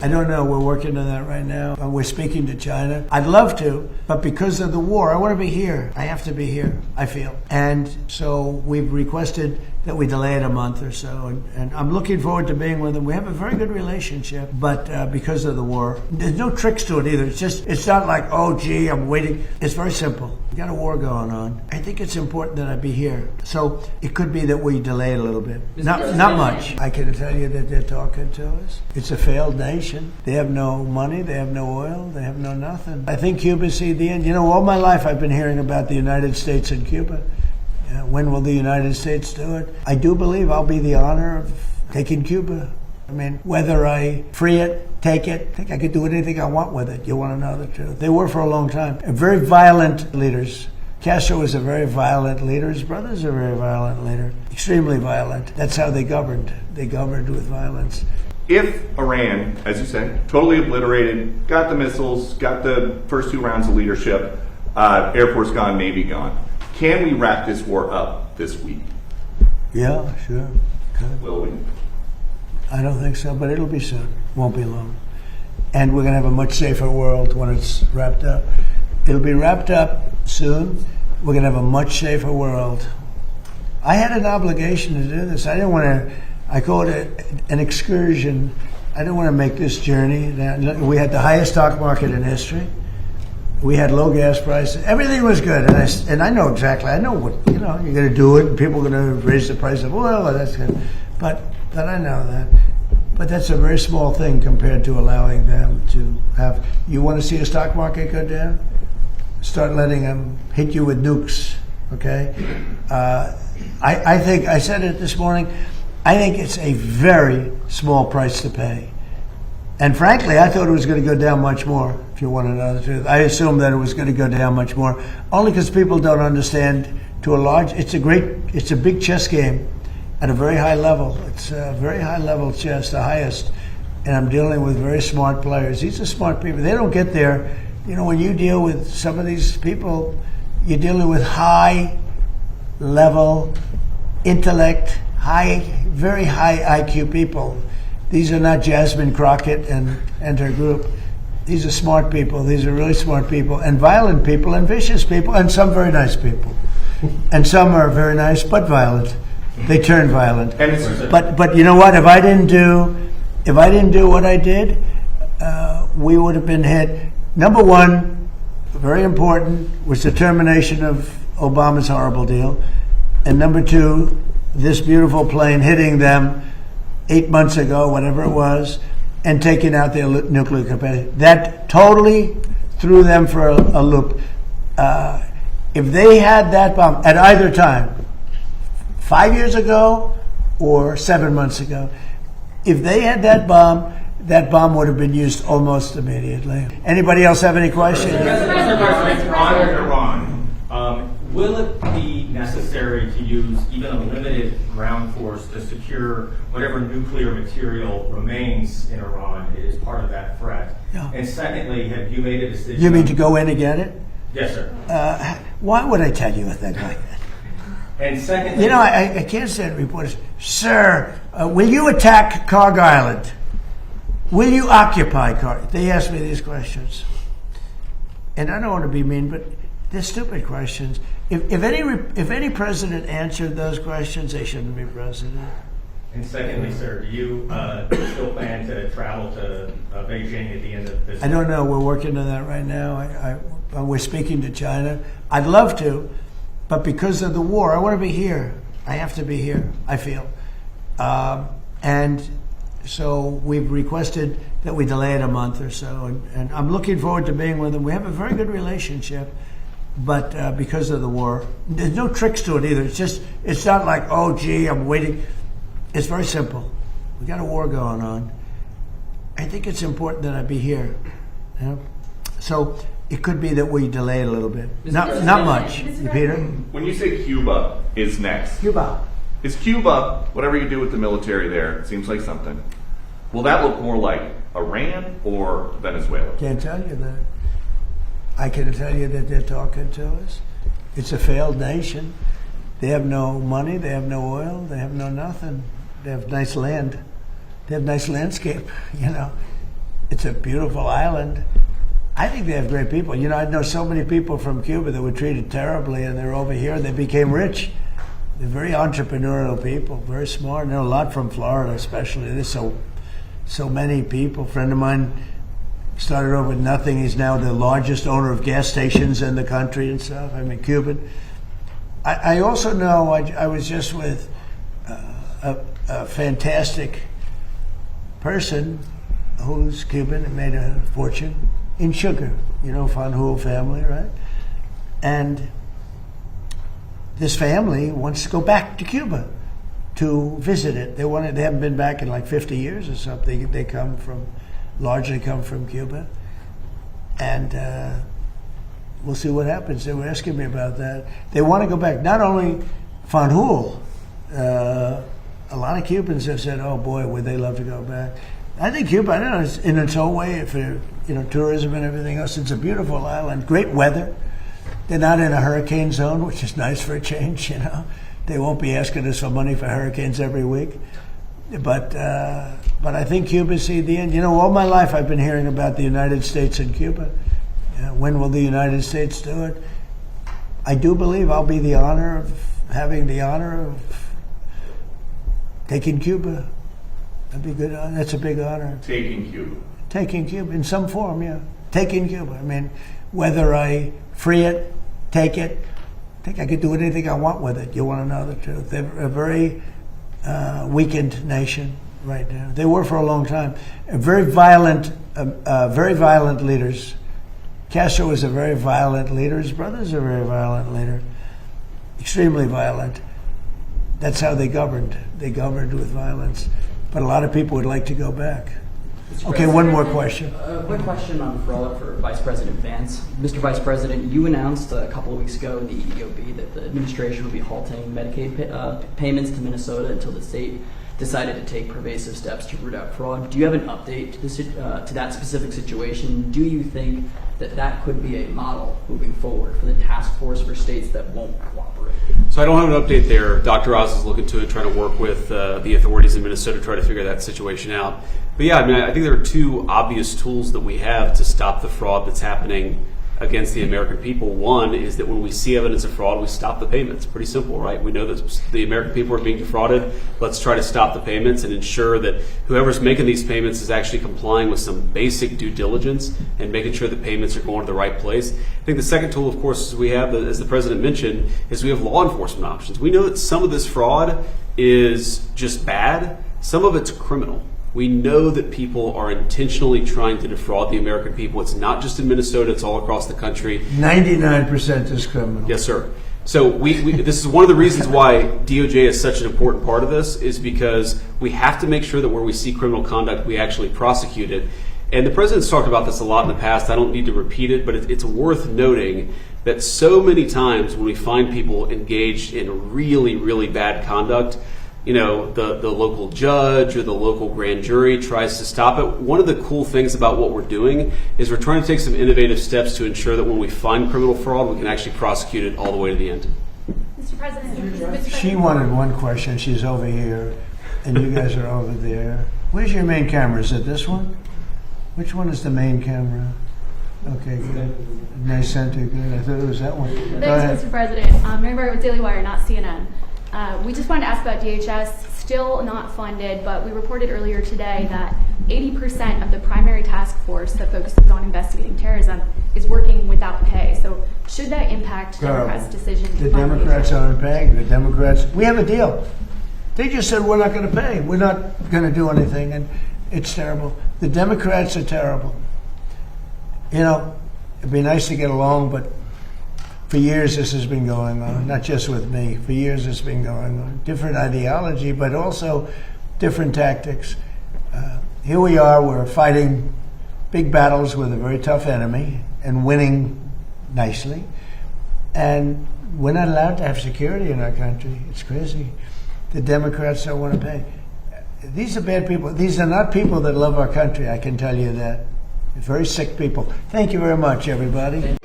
I don't know. We're working on that right now. We're speaking to China. I'd love to, but because of the war, I want to be here. I have to be here, I feel. And so we've requested that we delay it a month or so. And I'm looking forward to being with them. We have a very good relationship, but because of the war, there's no tricks to it either. It's not like, oh, gee, I'm waiting. It's very simple. We got a war going on. I think it's important that I be here. So it could be that we delay it a little bit. Not much. I can tell you that they're talking to us. It's a failed nation. They have no money, they have no oil, they have no nothing. I think Cuba see the end. You know, all my life I've been hearing about the United States and Cuba. When will the United States do it? I do believe I'll be the honor of taking Cuba. I mean, whether I free it, take it, I think I could do anything I want with it. You want to know the truth. They were for a long time. Very violent leaders. Castro was a very violent leader. His brother's a very violent leader. Extremely violent. That's how they governed. They governed with violence. If Iran, as you said, totally obliterated, got the missiles, got the first 2 rounds of leadership, Air Force gone, Navy gone, can we wrap this war up this week? Yeah, sure. Could. Will we? I don't think so, but it'll be soon. Won't be long. And we're going to have a much safer world when it's wrapped up. It'll be wrapped up soon. We're going to have a much safer world. I had an obligation to do this. I didn't want to... I call it an excursion. I didn't want to make this journey. We had the highest stock market in history. We had low gas prices. Everything was good. And I know exactly. I know what, you're going to do it, and people are going to raise the price of oil. That's good. But I know that. But that's a very small thing compared to allowing them to have. You want to see a stock market go down? Start letting them hit you with nukes, okay? I think, I said it this morning, I think it's a very small price to pay. And frankly, I thought it was going to go down much more, if you want to know the truth. I assumed that it was going to go down much more, only because people don't understand to a large, it's a big chess game at a very high level. It's a very high level chess, the highest. And I'm dealing with very smart players. These are smart people. They don't get there. You know, when you deal with some of these people, you're dealing with high level intellect, very high IQ people. These are not Jasmine Crockett and her group. These are smart people. These are really smart people, and violent people, and vicious people, and some very nice people. And some are very nice but violent. They turn violent. But you know what? If I didn't do what I did, we would have been hit. Number one, very important, was the termination of Obama's horrible deal, and number two, this beautiful plane hitting them 8 months ago, whatever it was, and taking out their nuclear capacity. That totally threw them for a loop. If they had that bomb at either time, 5 years ago or 7 months ago, if they had that bomb would have been used almost immediately. Anybody else have any questions? Iran. Will it be necessary to use even a limited ground force to secure whatever nuclear material remains in Iran as part of that threat? Yeah. And secondly, have you made a decision? You mean to go in and get it? Yes, sir. Why would I tell you a thing like that? And secondly... You know, I can't say to reporters, sir, will you attack Carg Island? Will you occupy Carg? They ask me these questions. And I don't want to be mean, but they're stupid questions. If any president answered those questions, they shouldn't be president. And secondly, sir, do you still plan to travel to Beijing at the end of this? I don't know. We're working on that right now. We're speaking to China. I'd love to, but because of the war, I want to be here. I have to be here, I feel. And so we've requested that we delay it a month or so. And I'm looking forward to being with them. We have a very good relationship. But because of the war, there's no tricks to it either. It's not like, oh, gee, I'm waiting. It's very simple. We got a war going on. I think it's important that I be here. You know? So it could be that we delay it a little bit. Not much. Peter? When you say Cuba is next, Cuba. Is Cuba, whatever you do with the military there, it seems like something, will that look more like Iran or Venezuela? Can't tell you that. I can tell you that they're talking to us. It's a failed nation. They have no money, they have no oil, they have no nothing. They have nice land. They have nice landscape, you know. It's a beautiful island. I think they have great people. You know, I know so many people from Cuba that were treated terribly, and they're over here and they became rich. They're very entrepreneurial people, very smart. I know a lot from Florida, especially. There's so many people. A friend of mine started over with nothing. He's now the largest owner of gas stations in the country and stuff. I mean, Cuban. I also know, I was just with a fantastic person who's Cuban and made a fortune in sugar. You know, Fanjul family, right? And this family wants to go back to Cuba to visit it. They haven't been back in like 50 years or something. They largely come from Cuba. And we'll see what happens. They were asking me about that. They want to go back. Not only Fanjul, a lot of Cubans have said, oh boy, would they love to go back. I think Cuba, I don't know, in its own way, for, you know, tourism and everything else, it's a beautiful island, great weather. They're not in a hurricane zone, which is nice for a change, you know. They won't be asking us for money for hurricanes every week. But I think Cuba's seen the end. You know, all my life I've been hearing about the United States and Cuba. When will the United States do it? I do believe I'll be having the honor of taking Cuba. That'd be good. That's a big honor. Taking Cuba. Taking Cuba in some form, yeah. Taking Cuba. I mean, whether I free it, take it, I think I could do anything I want with it. You want to know the truth? They're a very weakened nation right now. They were for a long time. Very violent leaders. Castro was a very violent leader. His brother's a very violent leader. Extremely violent. That's how they governed. They governed with violence. But a lot of people would like to go back. Okay, one more question. A quick question on fraud for Vice President Vance. Mr. Vice President, you announced a couple of weeks ago in the EOB that the administration would be halting Medicaid payments to Minnesota until the state decided to take pervasive steps to root out fraud. Do you have an update to that specific situation? Do you think that could be a model moving forward for the task force for states that won't cooperate? So I don't have an update there. Dr. Oz is looking to it, trying to work with the authorities in Minnesota to try to figure that situation out. But yeah, I mean, I think there are two obvious tools that we have to stop the fraud that's happening against the American people. One is that when we see evidence of fraud, we stop the payments. Pretty simple, right? We know that the American people are being defrauded. Let's try to stop the payments and ensure that whoever's making these payments is actually complying with some basic due diligence and making sure the payments are going to the right place. I think the second tool, of course, we have, as the President mentioned, is we have law enforcement options. We know that some of this fraud is just bad. Some of it's criminal. We know that people are intentionally trying to defraud the American people. It's not just in Minnesota, it's all across the country. 99% is criminal. Yes, sir. So this is one of the reasons why DOJ is such an important part of this, is because we have to make sure that where we see criminal conduct, we actually prosecute it. And the President's talked about this a lot in the past. I don't need to repeat it, but it's worth noting that so many times when we find people engaged in really, really bad conduct, you know, the local judge or the local grand jury tries to stop it. One of the cool things about what we're doing is we're trying to take some innovative steps to ensure that when we find criminal fraud, we can actually prosecute it all the way to the end. Mr. President, She wanted one question. She's over here, and you guys are over there. Where's your main camera? Is it this one? Which one is the main camera? Okay, good. Nice center, good. I thought it was that one. Thanks, Mr. President. Mary Barrett with Daily Wire, not CNN. We just wanted to ask about DHS, still not funded, but we reported earlier today that 80% of the primary task force that focuses on investigating terrorism is working without pay. So should that impact Democrats' decision to The fund Democrats DHS? aren't paying. The Democrats, we have a deal. They just said we're not going to pay. We're not going to do anything, and it's terrible. The Democrats are terrible. You know, it'd be nice to get along, but for years this has been going on, not just with me. For years it's been going on. Different ideology, but also different tactics. Here we are, we're fighting big battles with a very tough enemy and winning nicely. And we're not allowed to have security in our country. It's crazy. The Democrats don't want to pay. These are bad people. These are not people that love our country, I can tell you that. Very sick people. Thank you very much, everybody.